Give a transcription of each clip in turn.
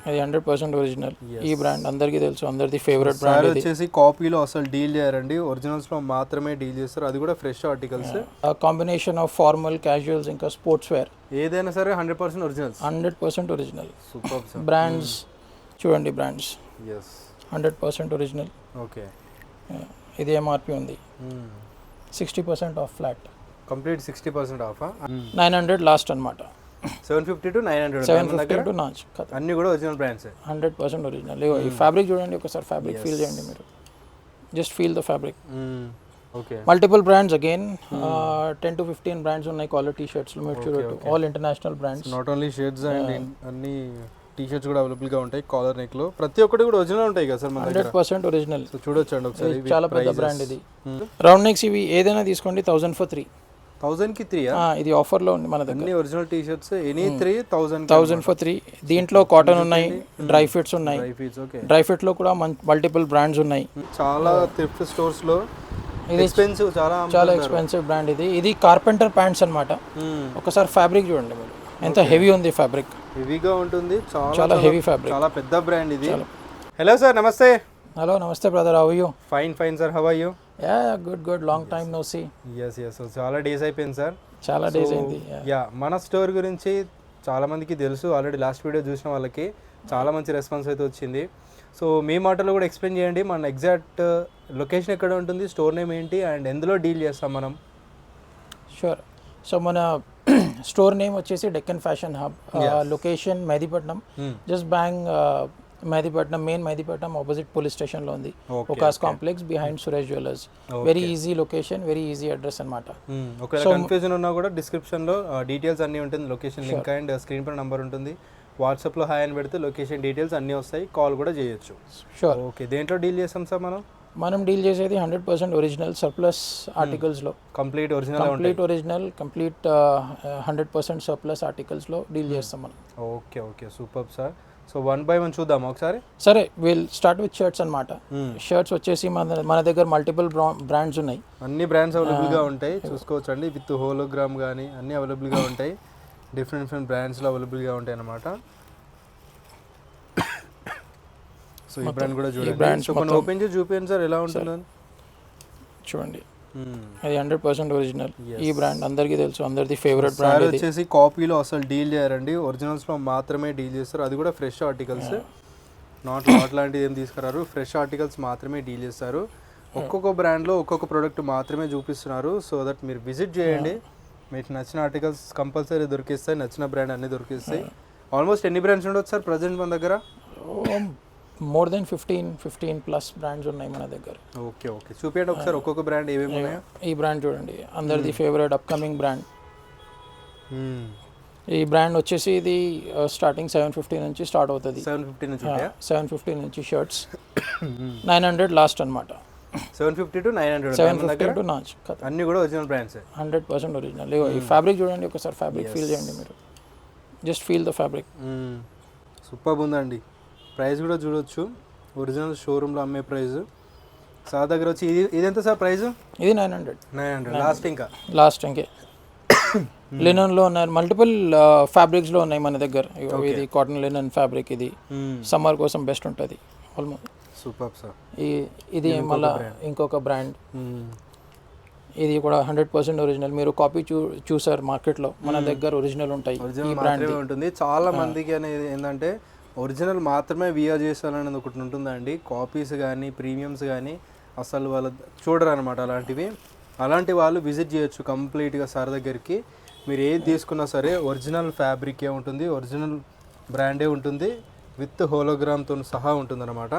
అది 100% ఒరిజినల్. ఈ బ్రాండ్ అందరికీ తెలుసు, అందరిది ఫేవరెట్ సార్ బ్రాండ్ ఇది. వచ్చేసి కాపీలో అసలు డీల్ చేయరండి, ఒరిజినల్స్ లో మాత్రమే డీల్ చేస్తారు, అది కూడా fresh articles. Combination of formal, casuals ఇంకా స్పోర్ట్స్ వేర్ ఏదైనా సరే 100% originals. 100% original. Super sir. Brands చూడండి, బ్రాండ్స్ ఎస్ 100% ఒరిజినల్. ఓకే. ఇది ఎంఆర్పి ఉంది 60% of flat. Complete 60% of. 900 last అనమాట. 750 to 900 750 టు నాచ్. అన్ని కూడా ఒరిజినల్ బ్రాండ్స్. 100% ఒరిజినల్. ఈ ఫ్యాబ్రిక్ చూడండి ఒకసారి, ఫ్యాబ్రిక్ ఫీల్ చేయండి మీరు, just feel the fabric. Okay. Multiple brands again 10 to 15 brands ఉన్నాయి క్వాలిటీ షర్ట్స్ లో మీరు చూడొచ్చు. All international brands. Not only shirts and అన్ని టీ షర్ట్స్ కూడా అవైలబుల్ గా ఉంటాయి. కాలర్ నెక్ లో ప్రతి ఒక్కటి కూడా ఒరిజినల్ ఉంటాయి కదా సార్ మన దగ్గర. 100% ఒరిజినల్. సో చూడొచ్చు అండి ఒకసారి, చాలా పెద్ద బ్రాండ్ ఇది. రౌండ్ నెక్స్ ఇవి ఏదైనా తీసుకోండి 1000 for 3. 1000 కి 3. ఇది ఆఫర్ లో ఉంది మన దగ్గర. అన్ని original T shirts any 3 1000 for 3. దీంట్లో కాటన్ ఉన్నాయి, డ్రై ఫిట్స్ ఉన్నాయి. ఓకే. డ్రై ఫిట్ లో కూడా మల్టిపుల్ బ్రాండ్స్ ఉన్నాయి. చాలా థ్రిఫ్ట్ స్టోర్స్ లో ఇది ఎక్స్పెన్సివ్, చాలా ఎక్స్పెన్సివ్ బ్రాండ్ ఇది. ఇది కార్పెంటర్ ప్యాంట్స్ అన్నమాట. ఒకసారి ఫ్యాబ్రిక్ చూడండి మీరు, ఎంత హెవీ ఉంది ఫ్యాబ్రిక్. హెవీగా ఉంటుంది, చాలా హెవీ ఫ్యాబ్రిక్, చాలా పెద్ద బ్రాండ్ ఇది. హలో సార్, నమస్తే. హలో, నమస్తే brother, how are you? Fine sir, how are you? Yeah good, long time no see. Yes చాలా డేస్ అయిపోయింది సార్. చాలా డేస్ అయింది. యా, మన స్టోర్ గురించి చాలా మందికి తెలుసు ఆల్రెడీ, లాస్ట్ వీడియో చూసిన వాళ్ళకి చాలా మంచి రెస్పాన్స్ అయితే వచ్చింది. సో మీ మాటలో కూడా ఎక్స్ప్లెయిన్ చేయండి, మన ఎగ్జాక్ట్ లొకేషన్ ఎక్కడ ఉంటుంది, స్టోర్ నేమ్ ఏంటి, అండ్ ఎందులో డీల్ చేస్తాం మనం? షూర్. సో మన స్టోర్ నేమ్ వచ్చేసి Deccan fashion hub. Location Mehdipatnam, just bang Mehdipatnam, main Mehdipatnam opposite police station లో ఉంది. ఒకాస్ complex behind Suresh jewellers. Very easy location, very easy address అన్నమాట. ఒకవేళ కన్ఫ్యూజన్ ఉన్నా కూడా డిస్క్రిప్షన్ లో డీటెయిల్స్ అన్ని ఉంటుంది, లొకేషన్ లింక్ అండ్ స్క్రీన్ పై నంబర్ ఉంటుంది. వాట్సాప్ లో హాయ్ అని పెడితే లొకేషన్ డీటెయిల్స్ అన్ని వస్తాయి, కాల్ కూడా చేయొచ్చు. షూర్. ఓకే. దేంట్లో డీల్ చేస్తాం సార్ మనం డీల్ చేసేది 100% ఒరిజినల్ సర్ప్లస్ ఆర్టికల్స్ లో. Complete original, complete 100% surplus articles లో డీల్ చేస్తాం మనం. Okay super sir. So 1 by 1 చూద్దాం ఒకసారి. సరే, విల్ స్టార్ట్ విత్ షర్ట్స్ అన్నమాట. షర్ట్స్ వచ్చేసి మన దగ్గర మల్టిపుల్ బ్రాండ్స్ ఉన్నాయి. అన్ని బ్రాండ్స్ అవైలబుల్ గా ఉంటాయి, చూసుకోవచ్చు అండి. విత్ హోలోగ్రామ్ కానీ అన్ని అవైలబుల్ గా ఉంటాయి. డిఫరెంట్ బ్రాండ్స్ లో అవైలబుల్ గా ఉంటాయి అన్నమాట. సో ఈ బ్రాండ్ కూడా చూడండి. సో మనం ఓపెన్ చేసి చూపించండి సార్, ఎలా ఉంటుందని చూడండి. అది 100% ఒరిజినల్. ఈ బ్రాండ్ అందరికీ తెలుసు, అందరిది ఫేవరెట్ బ్రాండ్. సార్ వచ్చేసి కాపీలో అసలు డీల్ చేయరండి, ఒరిజినల్స్ లో మాత్రమే డీల్ చేస్తారు, అది కూడా ఫ్రెష్ ఆర్టికల్స్. నాట్ లాంటిది ఏం తీసుకురారు, ఫ్రెష్ ఆర్టికల్స్ మాత్రమే డీల్ చేస్తారు. ఒక్కొక్క బ్రాండ్లో ఒక్కొక్క ప్రోడక్ట్ మాత్రమే చూపిస్తున్నారు. సో దట్ మీరు విజిట్ చేయండి, మీకు నచ్చిన ఆర్టికల్స్ కంపల్సరీ దొరికిస్తాయి, నచ్చిన బ్రాండ్ అన్నీ దొరికిస్తాయి. ఆల్మోస్ట్ ఎన్ని బ్రాండ్స్ ఉండొచ్చు సార్ ప్రజెంట్ మన దగ్గర? మోర్ దెన్ 15 ప్లస్ బ్రాండ్స్ ఉన్నాయి మన దగ్గర. ఓకే చూపించండి ఒకసారి ఒక్కొక్క బ్రాండ్ ఏమేమి ఉన్నాయో. ఈ బ్రాండ్ చూడండి, అందరిది ఫేవరెట్ అప్కమింగ్ బ్రాండ్. ఈ బ్రాండ్ వచ్చేసి ఇది స్టార్టింగ్ 750 నుంచి స్టార్ట్ అవుతుంది. 750 నుంచి షర్ట్స్ 900 లాస్ట్ అనమాట. 750 to 900. 750 to notch. అన్ని కూడా ఒరిజినల్ బ్రాండ్స్. 100% ఒరిజినల్. ఈ ఫ్యాబ్రిక్ చూడండి ఒకసారి, ఫ్యాబ్రిక్ ఫీల్ చేయండి మీరు, just feel the fabric. Super ఉందండి. ప్రైస్ కూడా చూడొచ్చు, ఒరిజినల్ షోరూమ్లో అమ్మే ప్రైస్. సార్ దగ్గర వచ్చి ఇది ఎంత సార్ ప్రైస్? ఇది 900 లాస్ట్. ఇంకే లినన్లో ఉన్నాయి, మల్టిపుల్ ఫ్యాబ్రిక్స్లో ఉన్నాయి మన దగ్గర. ఇది కాటన్ లినన్ ఫ్యాబ్రిక్, ఇది సమ్మర్ కోసం బెస్ట్ ఉంటుంది ఆల్మోస్ట్. Super sir. ఇది మళ్ళీ ఇంకొక బ్రాండ్, ఇది కూడా 100% ఒరిజినల్. మీరు కాపీ చూసారు మార్కెట్లో, మన దగ్గర ఒరిజినల్ ఉంటాయి. ఈ బ్రాండ్ ఉంటుంది. చాలా మందికి అనేది ఏంటంటే ఒరిజినల్ మాత్రమే విఆర్ చేస్తారనేది ఒకటి ఉంటుందండి. కాపీస్ కానీ ప్రీమియమ్స్ కానీ అసలు వాళ్ళు చూడరు అనమాట. అలాంటి వాళ్ళు విజిట్ చేయొచ్చు కంప్లీట్గా సార్ దగ్గరికి. మీరు ఏది తీసుకున్నా సరే ఒరిజినల్ ఫ్యాబ్రికే ఉంటుంది, ఒరిజినల్ బ్రాండే ఉంటుంది, విత్ హోలోగ్రామ్తో సహా ఉంటుంది అనమాట.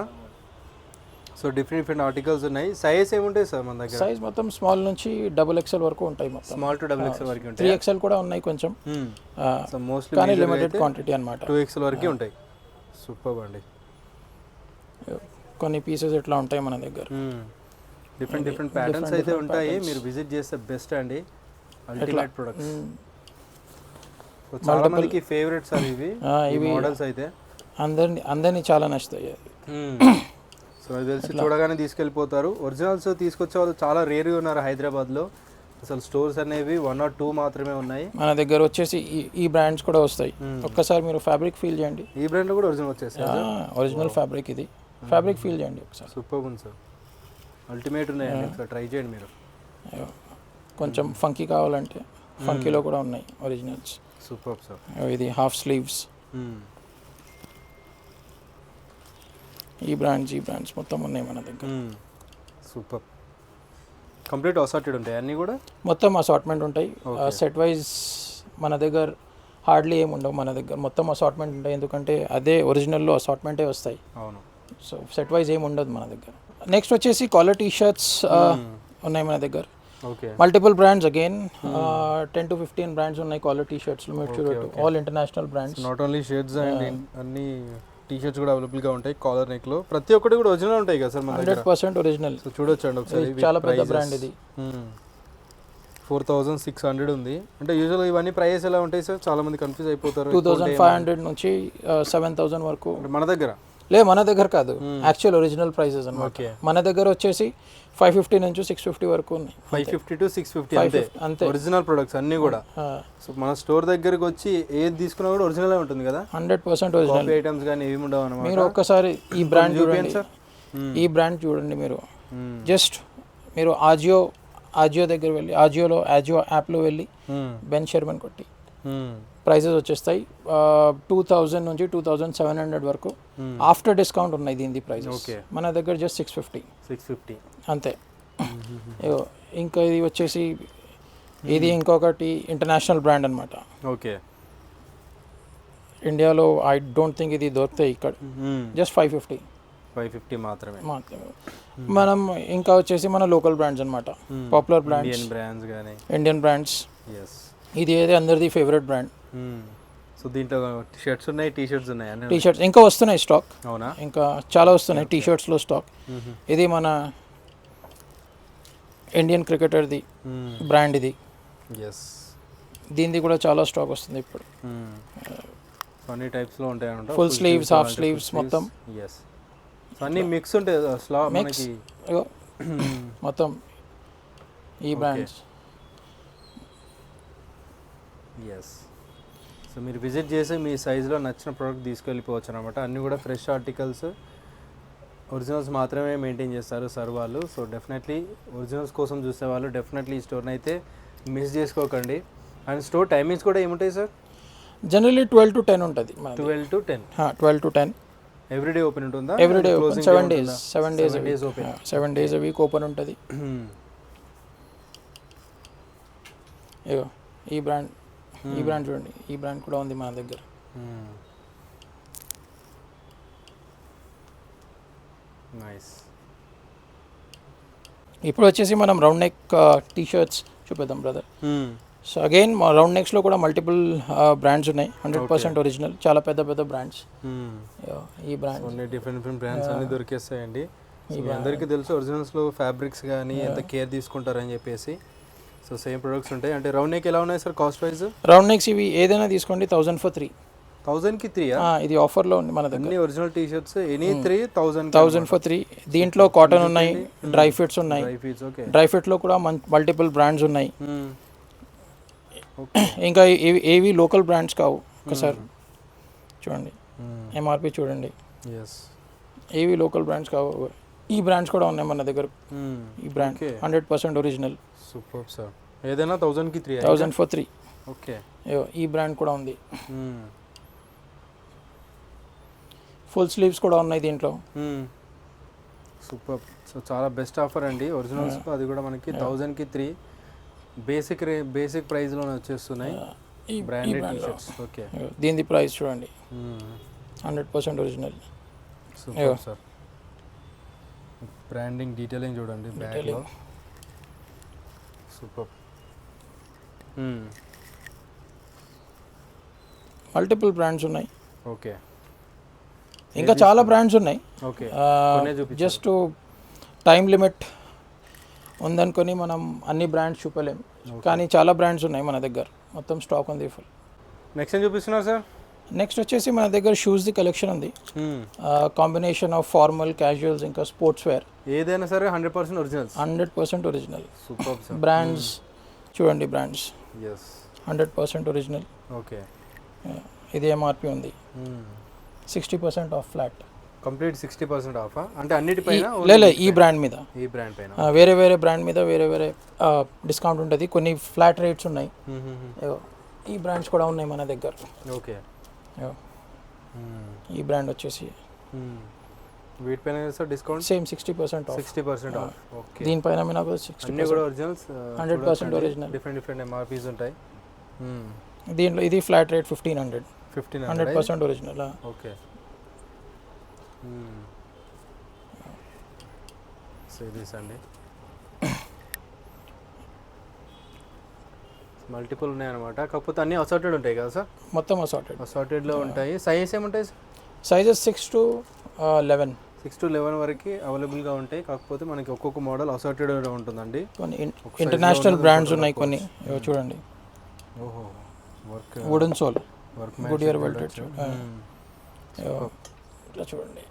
సో డిఫరెంట్ ఆర్టికల్స్ ఉన్నాయి. సైజ్ ఏముంటాయి సార్ మన దగ్గర? సైజ్ మొత్తం స్మాల్ నుంచి XXL వరకు ఉంటాయి. మొత్తం స్మాల్ టు XXL వరకు ఉంటాయి. 3XL కూడా ఉన్నాయి కొంచెం, సో మోస్ట్లీ కానీ లిమిటెడ్ క్వాంటిటీ అన్నమాట. 2XL వరకు ఉంటాయి. సూపర్ అండి. కొన్ని పీసెస్ ఎట్లా ఉంటాయి మన దగ్గర, డిఫరెంట్ ప్యాటర్న్స్ అయితే ఉంటాయి. మీరు విజిట్ చేస్తే బెస్ట్ అండి, అల్టిమేట్ ప్రొడక్ట్స్. చాలా మందికి ఫేవరెట్స్ సార్ ఇవి మోడల్స్ అయితే. అందరినీ చాలా నచ్చుతాయి. సో అది తెలిసి చూడగానే తీసుకెళ్ళిపోతారు. ఒరిజినల్స్ తీసుకొచ్చే వాళ్ళు చాలా రేర్గా ఉన్నారు హైదరాబాద్లో. అసలు స్టోర్స్ అనేవి 1 or 2 మాత్రమే ఉన్నాయి. మన దగ్గర వచ్చేసి ఈ బ్రాండ్స్ కూడా వస్తాయి. ఒక్కసారి మీరు ఫ్యాబ్రిక్ ఫీల్ చేయండి. ఈ బ్రాండ్ కూడా ఒరిజినల్ వచ్చేసి ఒరిజినల్ ఫ్యాబ్రిక్ ఇది. ఫ్యాబ్రిక్ ఫీల్ చేయండి ఒకసారి. సూపర్ ఉంది సార్, అల్టిమేట్ ఉన్నాయండి, ఒకసారి ట్రై చేయండి మీరు. కొంచెం ఫంకీ కావాలంటే ఫంకీలో కూడా ఉన్నాయి ఒరిజినల్స్. Super sir. ఇది హాఫ్ స్లీవ్స్. ఈ బ్రాండ్స్ మొత్తం ఉన్నాయి మన దగ్గర. సూపర్. కంప్లీట్ అసార్టెడ్ ఉంటాయి అన్నీ కూడా, మొత్తం అసార్ట్మెంట్ ఉంటాయి. సెట్ వైజ్ మన దగ్గర హార్డ్లీ ఏమి ఉండవు. మన దగ్గర మొత్తం అసార్ట్మెంట్ ఉంటాయి, ఎందుకంటే అదే ఒరిజినల్లో అసార్ట్మెంటే వస్తాయి. అవును. సో సెట్ వైజ్ ఏమి ఉండదు మన దగ్గర. నెక్స్ట్ వచ్చేసి కాలర్ టీ షర్ట్స్ ఉన్నాయి మన దగ్గర. Multiple brands again 10 to 15 brands ఉన్నాయి కాలర్ టీ షర్ట్స్లో. మీరు చూడొచ్చు, all international brands. Not only shirts and అన్ని టీ షర్ట్స్ కూడా అవైలబుల్గా ఉంటాయి కాలర్ నెక్లో. ప్రతి ఒక్కటి కూడా ఒరిజినల్ ఉంటాయి కదా సార్ మన దగ్గర. 100% ఒరిజినల్. సో చూడొచ్చండి ఒకసారి, చాలా పెద్ద బ్రాండ్ ఇది. 4600 ఉంది. అంటే యూజువల్గా ఇవన్నీ ప్రైస్ ఎలా ఉంటాయి సార్? చాలా మంది కన్ఫ్యూజ్ అయిపోతారు. 2500 నుంచి 7000 వరకు మన దగ్గర. మన దగ్గర కాదు, యాక్చువల్ ఒరిజినల్ ప్రైసెస్ అన్నమాట. మన దగ్గర వచ్చేసి 550 నుంచి 650 వరకు ఉన్నాయి. 550 to 650 అంతే ఒరిజినల్ ప్రొడక్ట్స్ అన్నీ కూడా. సో మన స్టోర్ దగ్గరికి వచ్చి ఏది తీసుకున్నా కూడా ఒరిజినల్ ఉంటుంది కదా. 100% ఒరిజినల్ ఐటమ్స్ కానీ ఏమి ఉండవు అన్నమాట. మీరు ఒక్కసారి ఈ బ్రాండ్ చూడండి సార్, ఈ బ్రాండ్ చూడండి మీరు. జస్ట్ మీరు ఆజియో దగ్గర వెళ్ళి, ఆజియో యాప్లో వెళ్ళి బెన్ షెర్మన్ కొట్టి ప్రైజెస్ వచ్చేస్తాయి. 2000 నుంచి 2700 వరకు ఆఫ్టర్ డిస్కౌంట్ ఉన్నాయి దీని ప్రైజెస్. మన దగ్గర జస్ట్ 650 అంతే. ఇంకా ఇది వచ్చేసి ఇది ఇంకొకటి ఇంటర్నేషనల్ బ్రాండ్ అనమాట. ఓకే. ఇండియాలో ఐ డోంట్ థింక్ ఇది దొరుకుతాయి ఇక్కడ. జస్ట్ 550 మాత్రమే. మనం ఇంకా వచ్చేసి మన లోకల్ బ్రాండ్స్ అనమాట, పాపులర్ బ్రాండ్స్, ఇండియన్ బ్రాండ్స్. ఇది ఏది అందరిది ఫేవరెట్ బ్రాండ్. సో దీంట్లో షర్ట్స్ ఉన్నాయి, టీ షర్ట్స్ ఉన్నాయి. టీ షర్ట్స్ ఇంకా వస్తున్నాయి స్టాక్. అవునా? ఇంకా చాలా వస్తున్నాయి టీ షర్ట్స్లో స్టాక్. ఇది మన ఇండియన్ క్రికెటర్ది బ్రాండ్ ఇది. దీనిది కూడా చాలా స్టాక్ వస్తుంది ఇప్పుడు. అన్ని టైప్స్లో ఉంటాయి అన్నమాట. ఫుల్ స్లీవ్స్, హాఫ్ స్లీవ్స్ మొత్తం. అన్ని మిక్స్ ఉంటాయి మిక్స్ మొత్తం ఈ బ్రాండ్స్. సో మీరు విజిట్ చేసి మీ సైజులో నచ్చిన ప్రోడక్ట్ తీసుకెళ్ళిపోవచ్చు అనమాట. అన్నీ కూడా ఫ్రెష్ ఆర్టికల్స్, ఒరిజినల్స్ మాత్రమే మెయింటైన్ చేస్తారు సార్ వాళ్ళు. సో డెఫినెట్లీ ఒరిజినల్స్ కోసం చూసేవాళ్ళు డెఫినెట్లీ ఈ స్టోర్ని అయితే మిస్ చేసుకోకండి. అండ్ స్టోర్ టైమింగ్స్ కూడా ఏముంటాయి సార్? జనరల్లీ 12 to 10 ఉంటుంది. 12 to 10. 12 to 10 ఎవ్రీడే ఓపెన్ ఉంటుందా? Everyday open. 7 days open. 7 days a week open ఉంటుంది. ఈ బ్రాండ్ చూడండి, ఈ బ్రాండ్ కూడా ఉంది మన దగ్గర. నైస్. ఇప్పుడు వచ్చేసి మనం రౌండ్ నెక్ టీ షర్ట్స్ చూపిద్దాం బ్రదర్. సో అగైన్ రౌండ్ నెక్స్లో కూడా మల్టిపుల్ బ్రాండ్స్ ఉన్నాయి. 100% ఒరిజినల్, చాలా పెద్ద పెద్ద బ్రాండ్స్. ఈ బ్రాండ్ డిఫరెంట్ బ్రాండ్స్ అన్ని దొరికేస్తాయండి. అందరికీ తెలుసు ఒరిజినల్స్లో ఫ్యాబ్రిక్స్ కానీ ఎంత కేర్ తీసుకుంటారని చెప్పేసి. సో సేమ్ ప్రొడక్ట్స్ ఉంటాయి. అంటే రౌండ్ నెక్ ఎలా ఉన్నాయి sir cost wise? Round next ఇవి ఏదైనా తీసుకోండి 1000 for 3. 1000కి 3? ఇది ఆఫర్లో ఉంది మన దగ్గర. అన్ని original T shirts any 3 1000 for 3. దీంట్లో కాటన్ ఉన్నాయి, డ్రై ఫిట్స్ ఉన్నాయి. డ్రై ఫిట్లో కూడా మల్టిపుల్ బ్రాండ్స్ ఉన్నాయి. ఇంకా ఏవి లోకల్ బ్రాండ్స్ కావు. ఒకసారి చూడండి, ఎంఆర్పి చూడండి. ఏవి లోకల్ బ్రాండ్స్ కావు. ఈ బ్రాండ్స్ కూడా ఉన్నాయి మన దగ్గర. ఈ బ్రాండ్ 100% ఒరిజినల్. Super sir. ఏదైనా 1000కి 3? 1000 for 3. ఓకే. ఈ బ్రాండ్ కూడా ఉంది. ఫుల్ స్లీవ్స్ కూడా ఉన్నాయి దీంట్లో. సూపర్. సో చాలా బెస్ట్ ఆఫర్ అండి ఒరిజినల్స్. అది కూడా మనకి 1000కి 3 బేసిక్ ప్రైస్లోనే వచ్చేస్తున్నాయి ఈ బ్రాండెడ్ టీ షర్ట్స్. ఓకే. దీని ప్రైస్ చూడండి, 100% original. Super sir. Branding detailing చూడండి బ్యాగ్లో. సూపర్. మల్టిపుల్ బ్రాండ్స్ ఉన్నాయి. ఓకే. ఇంకా చాలా బ్రాండ్స్ ఉన్నాయి. ఓకే. జస్ట్ టైం లిమిట్ ఉందనుకొని మనం అన్ని బ్రాండ్స్ చూపలేం, కానీ చాలా బ్రాండ్స్ ఉన్నాయి మన దగ్గర. మొత్తం స్టాక్ ఉంది ఫుల్. నెక్స్ట్ ఏం చూపిస్తున్నారు సార్? నెక్స్ట్ వచ్చేసి మన దగ్గర షూస్ది కలెక్షన్ ఉంది. కాంబినేషన్ ఆఫ్ ఫార్మల్, క్యాజువల్స్, ఇంకా స్పోర్ట్స్ వేర్. ఏదైనా సరే 100% original. 100% original. Super sir. Brands చూడండి బ్రాండ్స్ ఎస్ 100% ఒరిజినల్. ఓకే. ఇది ఎంఆర్పి ఉంది, 60% ఆఫ్ ఫ్లాట్. కంప్లీట్ 60% ఆఫా అంటే అన్నిటిపైన? లేదు, ఈ బ్రాండ్ మీద. ఈ బ్రాండ్ పైన వేరే వేరే బ్రాండ్ మీద వేరే వేరే డిస్కౌంట్ ఉంటుంది. కొన్ని ఫ్లాట్ రేట్స్ ఉన్నాయి. ఈ బ్రాండ్స్ కూడా ఉన్నాయి మన దగ్గర. ఓకే. ఈ బ్రాండ్ వచ్చేసి వీటిపైన discount same 60% of. 60% of. Okay. దీనిపైన నాకు అన్నీ కూడా ఒరిజినల్స్, 100% ఒరిజినల్. డిఫరెంట్ ఎంఆర్పీస్ ఉంటాయి. దీంట్లో ఇది flat rate 1500. 1500 100% original. Okay. Series అండి మల్టిపుల్ ఉన్నాయి అనమాట. కాకపోతే అన్నీ అసార్టెడ్ ఉంటాయి కదా సార్? మొత్తం అసార్టెడ్లో ఉంటాయి. సైజెస్ ఏముంటాయి సార్? Sizes 6 to 11. 6 to 11 వరకు అవైలబుల్గా ఉంటాయి. కాకపోతే మనకి ఒక్కొక్క మోడల్ అసార్టెడ్ ఉంటుందండి. కొన్ని ఇంటర్నేషనల్ బ్రాండ్స్ ఉన్నాయి కొన్ని. చూడండి. ఓహో, work wooden sole, work Goodyear welted. ఇట్లా చూడండి,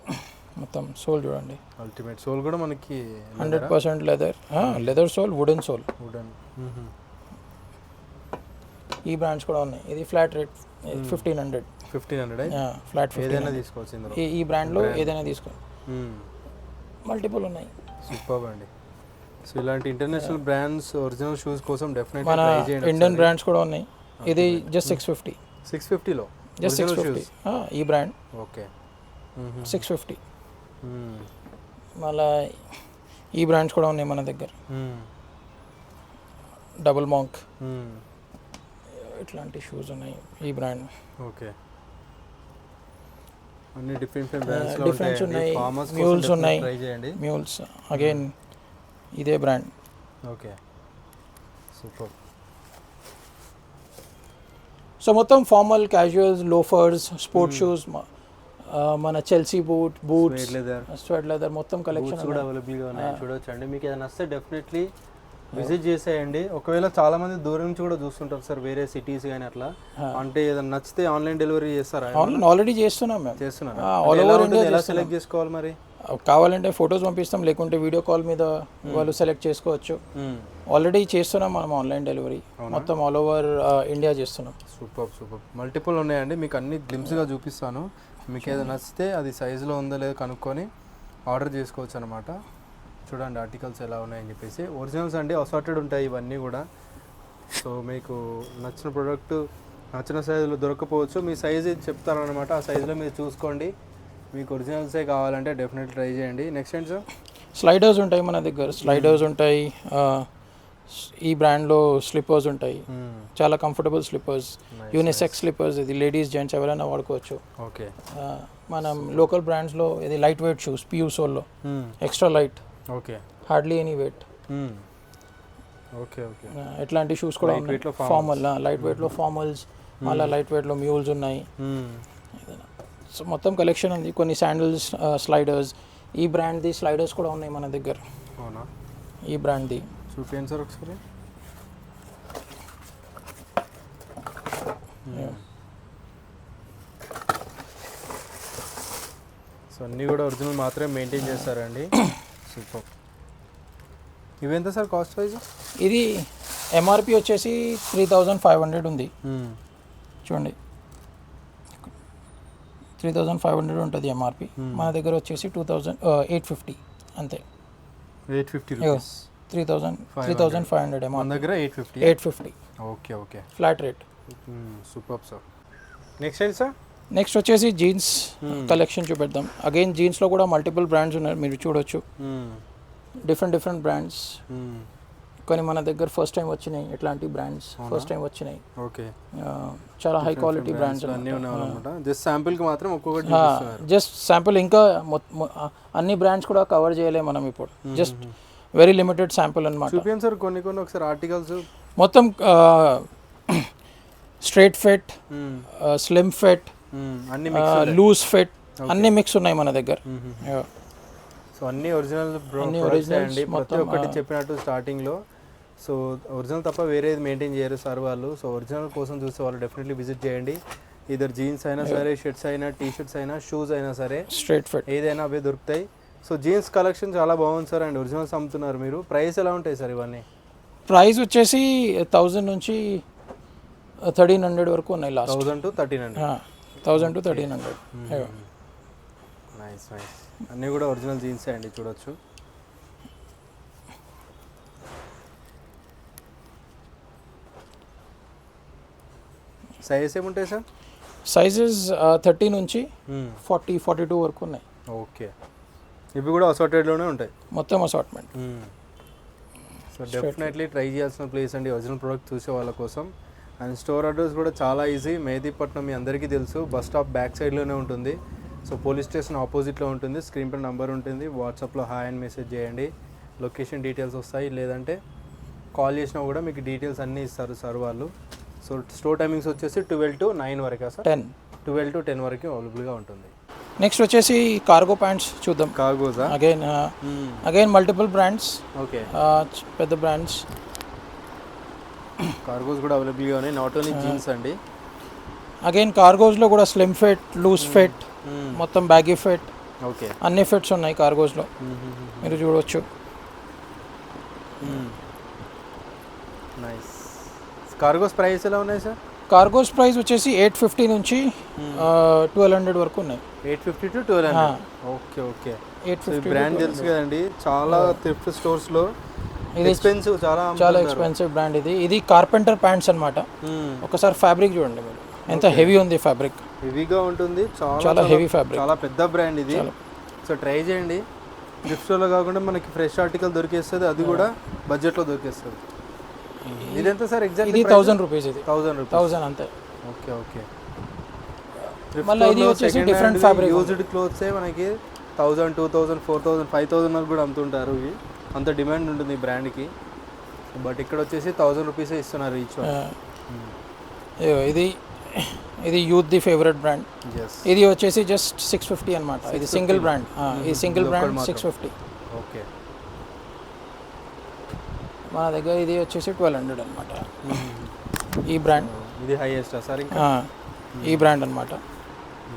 మొత్తం సోల్ చూడండి. అల్టిమేట్ సోల్ కూడా మనకి 100% లెదర్ సోల్, వుడెన్ సోల్. ఈ బ్రాండ్స్ కూడా ఉన్నాయి. ఇది ఫ్లాట్ రేట్ 1500. ఫ్లాట్ 15. ఏదైనా తీసుకోవచ్చు ఇందులో. ఈ బ్రాండ్లో ఏదైనా తీసుకో. మల్టిపుల్ ఉన్నాయి. సూపర్ అండి. సో ఇలాంటి ఇంటర్నేషనల్ బ్రాండ్స్ ఒరిజినల్ షూస్ కోసం డెఫినెట్లీ మన ట్రై చేయండి. ఇండియన్ బ్రాండ్స్ కూడా ఉన్నాయి. ఇది జస్ట్ 650. 650లో జస్ట్ 650. ఈ బ్రాండ్ ఓకే 650. మళ్ళా ఈ బ్రాండ్స్ కూడా ఉన్నాయి మన దగ్గర. డబుల్ మాంక్ ఇట్లాంటి షూస్ ఉన్నాయి. ఈ బ్రాండ్ ఓకే. అన్ని డిఫరెంట్ ఉన్నాయి. మ్యూల్స్ ఉన్నాయి. ట్రై చేయండి. మ్యూల్స్ అగైన్ ఇదే బ్రాండ్. Okay, super. సో మొత్తం formal, casuals, loafers, sport shoes, మన చెల్సీ బూట్స్, స్వెట్ లెదర్ మొత్తం కలెక్షన్ కూడా అవైలబుల్గా ఉన్నాయి. చూడొచ్చు అండి. మీకు ఏదైనా వస్తే డెఫినెట్లీ విజిట్ చేసేయండి. ఒకవేళ చాలా మంది దూరం నుంచి కూడా చూస్తుంటారు సార్, వేరే సిటీస్ కానీ అట్లా. అంటే ఏదైనా నచ్చితే ఆన్లైన్ డెలివరీ చేస్తారా? ఆల్రెడీ చేస్తున్నాం మేము. చేస్తున్నారా? All over India. ఎలా సెలెక్ట్ చేసుకోవాలి మరి? కావాలంటే ఫొటోస్ పంపిస్తాం, లేకుంటే వీడియో కాల్ మీద వాళ్ళు సెలెక్ట్ చేసుకోవచ్చు. ఆల్రెడీ చేస్తున్నాం మనం ఆన్లైన్ డెలివరీ. మొత్తం ఆల్ ఓవర్ ఇండియా చేస్తున్నాం. Super super. మల్టిపుల్ ఉన్నాయండి. మీకు అన్ని గ్లిమ్స్గా చూపిస్తాను. మీకు ఏదైనా నచ్చితే అది సైజులో ఉందో లేదో కనుక్కొని ఆర్డర్ చేసుకోవచ్చు అనమాట. చూడండి ఆర్టికల్స్ ఎలా ఉన్నాయని చెప్పేసి. ఒరిజినల్స్ అండి, అసార్టెడ్ ఉంటాయి ఇవన్నీ కూడా. సో మీకు నచ్చిన ప్రోడక్ట్ నచ్చిన సైజులో దొరకపోవచ్చు. మీ సైజు చెప్తారనమాట, ఆ సైజులో మీరు చూసుకోండి. మీకు ఒరిజినల్సే కావాలంటే డెఫినెట్లీ ట్రై చేయండి. నెక్స్ట్ ఏంటి సార్? స్లైడర్స్ ఉంటాయి మన దగ్గర. స్లైడర్స్ ఉంటాయి. ఈ బ్రాండ్లో స్లిప్పర్స్ ఉంటాయి. చాలా కంఫర్టబుల్ స్లిప్పర్స్, యూనిసెక్స్ స్లిప్పర్స్. ఇది లేడీస్, జెంట్స్ ఎవరైనా వాడుకోవచ్చు. ఓకే. మనం లోకల్ బ్రాండ్స్లో ఇది లైట్ వెయిట్ షూస్, పియూ సోల్లో extra light. Okay. Hardly any weight. Okay okay. ఎట్లాంటి షూస్ కూడా ఉన్నాయి. ఫార్మల్, లైట్ వెయిట్లో ఫార్మల్స్, మళ్ళీ లైట్ వెయిట్లో మ్యూల్స్ ఉన్నాయి. సో మొత్తం కలెక్షన్ ఉంది. కొన్ని శాండిల్స్, స్లైడర్స్. ఈ బ్రాండ్ది స్లైడర్స్ కూడా ఉన్నాయి మన దగ్గర. అవునా? ఈ బ్రాండ్ది చూపించండి సార్ ఒకసారి. సో అన్నీ కూడా ఒరిజినల్ మాత్రమే మెయింటైన్ చేస్తారండి. సూపర్. ఇవెంత సార్ కాస్ట్ వైజ్? ఇది ఎంఆర్పి వచ్చేసి 3500 ఉంది. చూడండి 3500 ఉంటుంది ఎంఆర్పి. మన దగ్గర వచ్చేసి 850 అంతే. 850 రూపీస్. 3500 ఎంఆర్పి. మన దగ్గర 850. Okay okay. Flat rate. Super sir. Next ఏంటి సార్? నెక్స్ట్ వచ్చేసి జీన్స్ కలెక్షన్ చూపెడదాం. అగైన్ జీన్స్లో కూడా మల్టిపుల్ బ్రాండ్స్ ఉన్నాయి, మీరు చూడొచ్చు. Different brands. కొన్ని మన దగ్గర ఫస్ట్ టైం వచ్చినాయి. ఎట్లాంటి బ్రాండ్స్ ఫస్ట్ టైం వచ్చినాయి. ఓకే. చాలా హై క్వాలిటీ బ్రాండ్స్ అన్నీ ఉన్నాయన్నమాట. జస్ట్ శాంపిల్కి మాత్రం ఒక్కొక్కటి జస్ట్ శాంపిల్. ఇంకా అన్ని బ్రాండ్స్ కూడా కవర్ చేయలేము మనం ఇప్పుడు. జస్ట్ వెరీ లిమిటెడ్ శాంపిల్ అనమాట. చూపించండి సార్ కొన్ని ఒకసారి ఆర్టికల్స్. మొత్తం straight fit, slim fit, loose fit అన్ని మిక్స్ ఉన్నాయి మన దగ్గర. సో అన్ని ఒరిజినల్ ప్రొడక్ట్స్ అండి. ప్రతి ఒక్కటి చెప్పినట్టు స్టార్టింగ్లో. సో ఒరిజినల్ తప్ప వేరేది మెయింటైన్ చేయరు సార్ వాళ్ళు. సో ఒరిజినల్ కోసం చూసే వాళ్ళు డెఫినెట్లీ విజిట్ చేయండి. ఇద్దరు జీన్స్ అయినా సరే, షర్ట్స్ అయినా, టీ షర్ట్స్ అయినా, షూస్ అయినా సరే, స్ట్రైట్ ఫిట్ ఏదైనా అవే దొరుకుతాయి. సో జీన్స్ కలెక్షన్ చాలా బాగుంది సార్. అండ్ ఒరిజినల్స్ అమ్ముతున్నారు మీరు. ప్రైస్ ఎలా ఉంటాయి సార్ ఇవన్నీ? ప్రైస్ వచ్చేసి 1000 నుంచి 1300 వరకు ఉన్నాయి last. 1000 to 1300. 1000 to 1300. Nice nice. అన్నీ కూడా ఒరిజినల్ జీన్సే అండి, చూడొచ్చు. సైజెస్ ఏముంటాయి సార్? సైజెస్ 30 నుంచి 40-42 వరకు ఉన్నాయి. ఓకే, ఇవి కూడా అసార్టెడ్లోనే ఉంటాయి మొత్తం అసార్ట్మెంట్. సో డెఫినెట్లీ ట్రై చేయాల్సిన ప్లేస్ అండి ఒరిజినల్ ప్రోడక్ట్ చూసే వాళ్ళ కోసం. అండ్ స్టోర్ అడ్రస్ కూడా చాలా ఈజీ. మెహదీపట్నం మీ అందరికీ తెలుసు, బస్ స్టాప్ బ్యాక్ సైడ్లోనే ఉంటుంది. సో పోలీస్ స్టేషన్ ఆపోజిట్లో ఉంటుంది. స్క్రీన్ పై నంబర్ ఉంటుంది, వాట్సాప్లో హాయ్ అని మెసేజ్ చేయండి, లొకేషన్ డీటెయిల్స్ వస్తాయి. లేదంటే కాల్ చేసినా కూడా మీకు డీటెయిల్స్ అన్నీ ఇస్తారు సార్ వాళ్ళు. సో స్టోర్ టైమింగ్స్ వచ్చేసి 12 to 9 వరకా సార్? 12 to 10 వరకు అవైలబుల్గా ఉంటుంది. నెక్స్ట్ వచ్చేసి కార్గో ప్యాంట్స్ చూద్దాం. కార్గోసా? Again multiple brands. ఓకే, పెద్ద బ్రాండ్స్ కార్గోస్ కూడా అవైలబుల్గా ఉన్నాయి, నాట్ ఓన్లీ జీన్స్ అండి. అగైన్ కార్గోస్లో కూడా స్లిమ్ ఫిట్, లూజ్ ఫిట్, మొత్తం బ్యాగీ ఫిట్, ఓకే, అన్ని ఫిట్స్ ఉన్నాయి కార్గోస్లో, మీరు చూడవచ్చు. నైస్. కార్గోస్ ప్రైస్ ఎలా ఉన్నాయి సార్? కార్గోస్ ప్రైస్ వచ్చేసి 850 నుంచి 1200 వరకు ఉన్నాయి. 850 to 1200. Okay okay. 850 బ్రాండ్ తెలుసు కదండి, చాలా థ్రిఫ్ట్ స్టోర్స్లో ఇది ఎక్స్పెన్సివ్, చాలా ఎక్స్పెన్సివ్ బ్రాండ్. ఇది కార్పెంటర్ ప్యాంట్స్ అన్నమాట. ఒకసారి ఫ్యాబ్రిక్ చూడండి మీరు, ఎంత హెవీ ఉంది ఫ్యాబ్రిక్. హెవీగా ఉంటుంది, చాలా హెవీ ఫ్యాబ్రిక్, చాలా పెద్ద బ్రాండ్ ఇది. సో ట్రై చేయండి. థ్రిఫ్ట్ స్టోర్లో కాకుండా మనకి ఫ్రెష్ ఆర్టికల్ దొరికేస్తుంది, అది కూడా బడ్జెట్లో దొరికేస్తుంది. ఇది ఎంత సార్ ఎగ్జాక్ట్? ఇది 1000 రూపీస్. ఇది 1000 అంతే. Okay okay. మళ్ళీ ఇది వచ్చేసి డిఫరెంట్ ఫ్యాబ్రిక్. యూజ్డ్ క్లోత్సే మనకి 1000, 2000, 4000, 5000 కూడా అమ్ముతుంటారు. ఇవి అంత డిమాండ్ ఉంటుంది ఈ బ్రాండ్కి. బట్ ఇక్కడ వచ్చేసి 1000 రూపీసే ఇస్తున్నారు ఈచ్ వన్. ఇది యూత్ ది ఫేవరెట్ బ్రాండ్. ఇది వచ్చేసి జస్ట్ 650 అనమాట. ఇది సింగిల్ బ్రాండ్. ఈ సింగిల్ బ్రాండ్ 650. ఓకే. మన దగ్గర ఇది వచ్చేసి 1200 అనమాట. ఈ బ్రాండ్ ఇది హైయెస్ట్ సార్ ఇంకా? ఈ బ్రాండ్ అనమాట.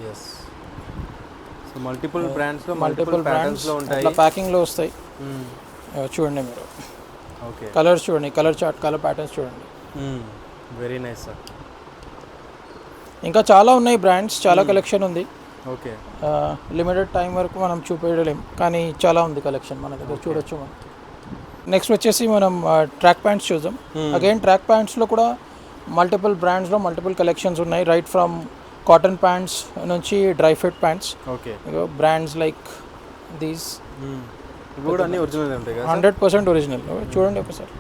ఎస్. సో మల్టిపుల్ బ్రాండ్స్లో మల్టిపుల్ ప్యాటర్న్స్లో ఉంటాయి, ఇట్లా ప్యాకింగ్లో వస్తాయి. చూడండి మీరు, ఓకే, కలర్స్ చూడండి, కలర్ చార్ట్, కలర్ ప్యాటర్న్స్ చూడండి. Very nice sir. ఇంకా చాలా ఉన్నాయి బ్రాండ్స్, చాలా కలెక్షన్ ఉంది. ఓకే, లిమిటెడ్ టైం వరకు మనం చూపించలేం, కానీ చాలా ఉంది కలెక్షన్ మన దగ్గర, చూడొచ్చు మనం. నెక్స్ట్ వచ్చేసి మనం ట్రాక్ ప్యాంట్స్ చూద్దాం. అగైన్ ట్రాక్ ప్యాంట్స్లో కూడా మల్టిపుల్ బ్రాండ్స్లో మల్టిపుల్ కలెక్షన్స్ ఉన్నాయి. రైట్ ఫ్రమ్ కాటన్ ప్యాంట్స్ నుంచి dry fit pants. Okay, brands like these కూడా అన్ని ఒరిజినల్ ఉంటాయి కదా? 100% ఒరిజినల్. చూడండి ఒకసారి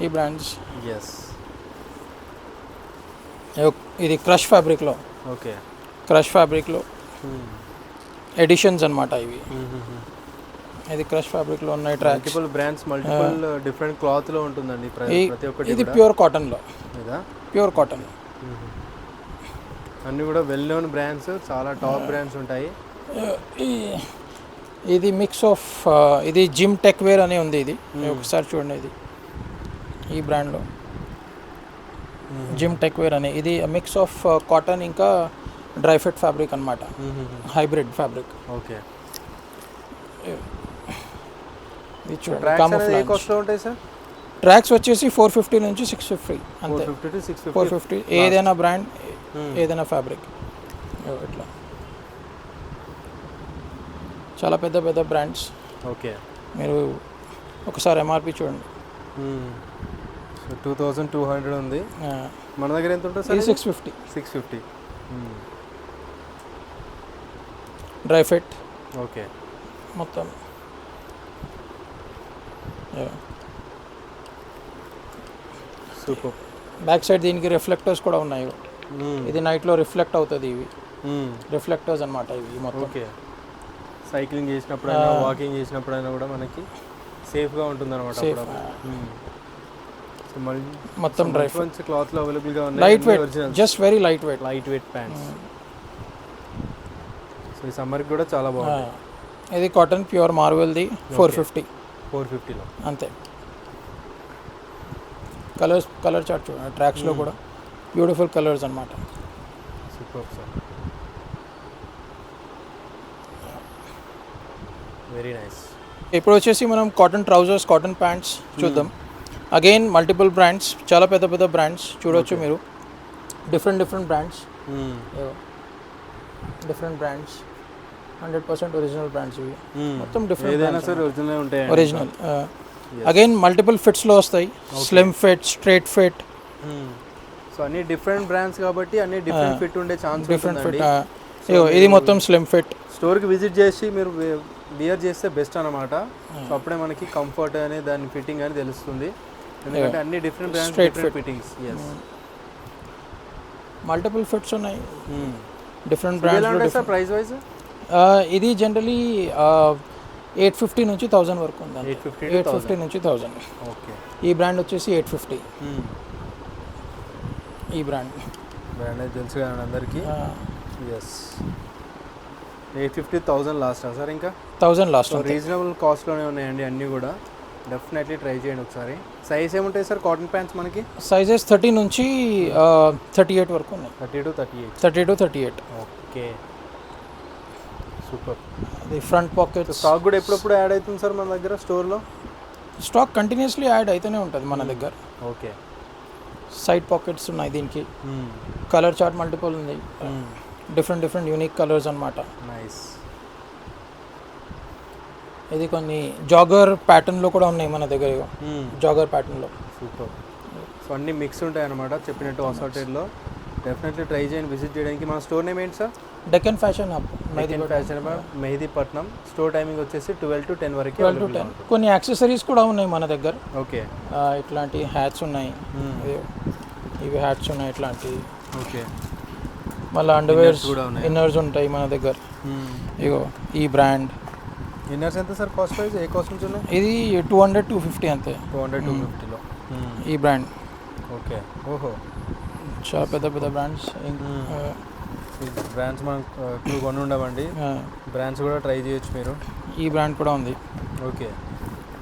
ఈ బ్రాండ్స్. ఎస్. ఇది క్రష్ ఫ్యాబ్రిక్లో. ఓకే, క్రష్ ఫ్యాబ్రిక్లో ఎడిషన్స్ అనమాట ఇవి. ఇది క్రష్ ఫ్యాబ్రిక్లో ఉన్నాయి track. Multiple brands, multiple different క్లాత్లో ఉంటుందండి ప్రతి ఒక్కటి. ఇది ప్యూర్ కాటన్లో, ఇదా? Pure cotton. అన్నీ కూడా వెల్ నోన్ బ్రాండ్స్, చాలా టాప్ బ్రాండ్స్ ఉంటాయి. ఇది మిక్స్ ఆఫ్, ఇది జిమ్ టెక్ వేర్ అని ఉంది. ఇది ఒకసారి చూడండి, ఇది ఈ బ్రాండ్లో జిమ్ టెక్ వేర్ అని. ఇది మిక్స్ ఆఫ్ కాటన్ ఇంకా డ్రై ఫిట్ ఫ్యాబ్రిక్ అనమాట, హైబ్రిడ్ ఫ్యాబ్రిక్. ఓకే. ఇది చూడండి, ఉంటాయి సార్ ట్రాక్స్ వచ్చేసి 450 నుంచి 650 అంతే. 450 to 650. 450 ఏదైనా బ్రాండ్, ఏదైనా ఫ్యాబ్రిక్. ఇట్లా చాలా పెద్ద పెద్ద బ్రాండ్స్. ఓకే, మీరు ఒకసారి ఎంఆర్పి చూడండి. 2200 ఉంది. మన దగ్గర ఎంత ఉంటుంది సార్? 650. 650. Dry fit. ఓకే, మొత్తం. సూపర్. బ్యాక్ సైడ్ దీనికి రిఫ్లెక్టర్స్ కూడా ఉన్నాయి. ఇది నైట్లో రిఫ్లెక్ట్ అవుతుంది. ఇవి రిఫ్లెక్టర్స్ అనమాట ఇవి మొత్తం. ఓకే, సైక్లింగ్ చేసినప్పుడైనా, వాకింగ్ చేసినప్పుడైనా కూడా మనకి సేఫ్గా ఉంటుంది అనమాట. మొత్తం డ్రై ఫిట్ క్లాత్లో అవైలబుల్గా ఉన్నాయి. Light weight, just very light weight pants. So ఈ సమ్మర్కి కూడా చాలా బాగుంది. ఇది కాటన్ ప్యూర్ మార్వెల్ది 450. 450లో అంతే. కలర్ చార్ట్ చూడండి, ట్రాక్స్లో కూడా బ్యూటిఫుల్ కలర్స్ అనమాట. Super sir, very nice. ఇప్పుడు వచ్చేసి మనం కాటన్ ట్రౌజర్స్, కాటన్ ప్యాంట్స్ చూద్దాం. అగైన్ మల్టిపుల్ బ్రాండ్స్, చాలా పెద్ద పెద్ద బ్రాండ్స్ చూడొచ్చు మీరు. Different brands, different brands, 100% original brands ఇవి. మొత్తం డిఫరెంట్ ఒరిజినల్. అగైన్ మల్టిపుల్ ఫిట్స్లో వస్తాయి, slim fit, straight fit. So అన్ని డిఫరెంట్ బ్రాండ్స్ కాబట్టి అన్ని డిఫరెంట్ ఫిట్ ఉండే ఛాన్స్ డిఫరెంట్ ఫిట్. ఇది మొత్తం స్లిమ్ ఫిట్. స్టోర్కి విజిట్ చేసి మీరు వియర్ చేస్తే బెస్ట్ అనమాట. సో అప్పుడే మనకి కంఫర్ట్ అని దాని ఫిట్టింగ్ అని తెలుస్తుంది. ఎందుకంటే అన్ని different brands, different fittings. Multiple fits ఉన్నాయి, డిఫరెంట్ బ్రాండ్స్. ప్రైస్ వైజ్ ఇది జనరలీ 850 నుంచి 1000 వరకు ఉంది. 850 నుంచి 1000. ఓకే. ఈ బ్రాండ్ వచ్చేసి 850. ఈ బ్రాండ్ అయితే తెలుసు కదా అందరికీ. Yes, 850,000 lost sir. ఇంకా 1000 లాస్ట్. రీజనబుల్ కాస్ట్లోనే ఉన్నాయండి అన్నీ కూడా. డెఫినెట్లీ ట్రై చేయండి ఒకసారి. సైజ్ ఏముంటాయి సార్ కాటన్ ప్యాంట్స్ మనకి? సైజెస్ 30 నుంచి 38 వరకు ఉన్నాయి. 30 to 38. Okay, super. అది ఫ్రంట్ పాకెట్. స్టాక్ కూడా ఎప్పుడప్పుడు యాడ్ అవుతుంది సార్ మన దగ్గర స్టోర్లో? స్టాక్ కంటిన్యూస్లీ యాడ్ అయితేనే ఉంటుంది మన దగ్గర. ఓకే. సైడ్ పాకెట్స్ ఉన్నాయి దీనికి. కలర్ చార్ట్ మల్టిపుల్ ఉంది, డిఫరెంట్ యూనిక్ కలర్స్ అన్నమాట. నైస్. ఇది కొన్ని జాగర్ ప్యాటర్న్లో కూడా ఉన్నాయి మన దగ్గర. జాగర్ ప్యాటర్న్లో. సూపర్. సో అన్నీ మిక్స్ ఉంటాయి అన్నమాట చెప్పినట్టు అసార్టెడ్లో. డెఫినెట్లీ ట్రై చేయండి విజిట్ చేయడానికి. మన స్టోర్ నేమ్ ఏంటి sir? Deccan fashion hub, Mehdipatnam. Store timing వచ్చేసి 12 to 10 వరకు. 12 to 10. కొన్ని యాక్సెసరీస్ కూడా ఉన్నాయి మన దగ్గర. ఓకే. ఇట్లాంటి హ్యాట్స్ ఉన్నాయి, ఇవి హ్యాట్స్ ఉన్నాయి ఇట్లాంటివి. ఓకే. మళ్ళీ అండర్వేర్స్, ఇన్నర్స్ ఉంటాయి మన దగ్గర. ఇగో ఈ బ్రాండ్ ఇన్నర్స్ ఎంత సార్ కాస్ట్ ప్రైస్? ఏ కాస్ట్ నుంచి ఉన్నాయి? ఇది 200, 250 అంతే. 200, 250లో ఈ బ్రాండ్. ఓకే. ఓహో, చాలా పెద్ద పెద్ద బ్రాండ్స్. బ్రాండ్స్ మనం కొని ఉండవండి, బ్రాండ్స్ కూడా ట్రై చేయొచ్చు మీరు. ఈ బ్రాండ్ కూడా ఉంది. ఓకే.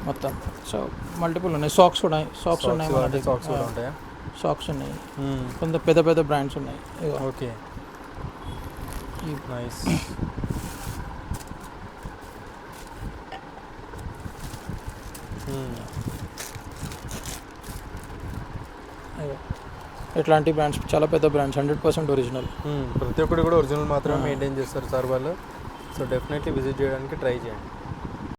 మొత్తం సో మల్టిపుల్ ఉన్నాయి. సాక్స్ కూడా ఉన్నాయి. సాక్స్ ఉన్నాయి మన దగ్గర. సాక్స్ కూడా ఉంటాయా? సాక్స్ ఉన్నాయి, కొంత పెద్ద పెద్ద బ్రాండ్స్ ఉన్నాయి. ఓకే. నైస్. ఇట్లాంటి బ్రాండ్స్ చాలా పెద్ద బ్రాండ్స్, 100% ఒరిజినల్. ప్రతి ఒక్కటి కూడా ఒరిజినల్ మాత్రమే మెయింటైన్ చేస్తారు సార్ వాళ్ళు. సో డెఫినెట్లీ విజిట్ చేయడానికి ట్రై చేయండి.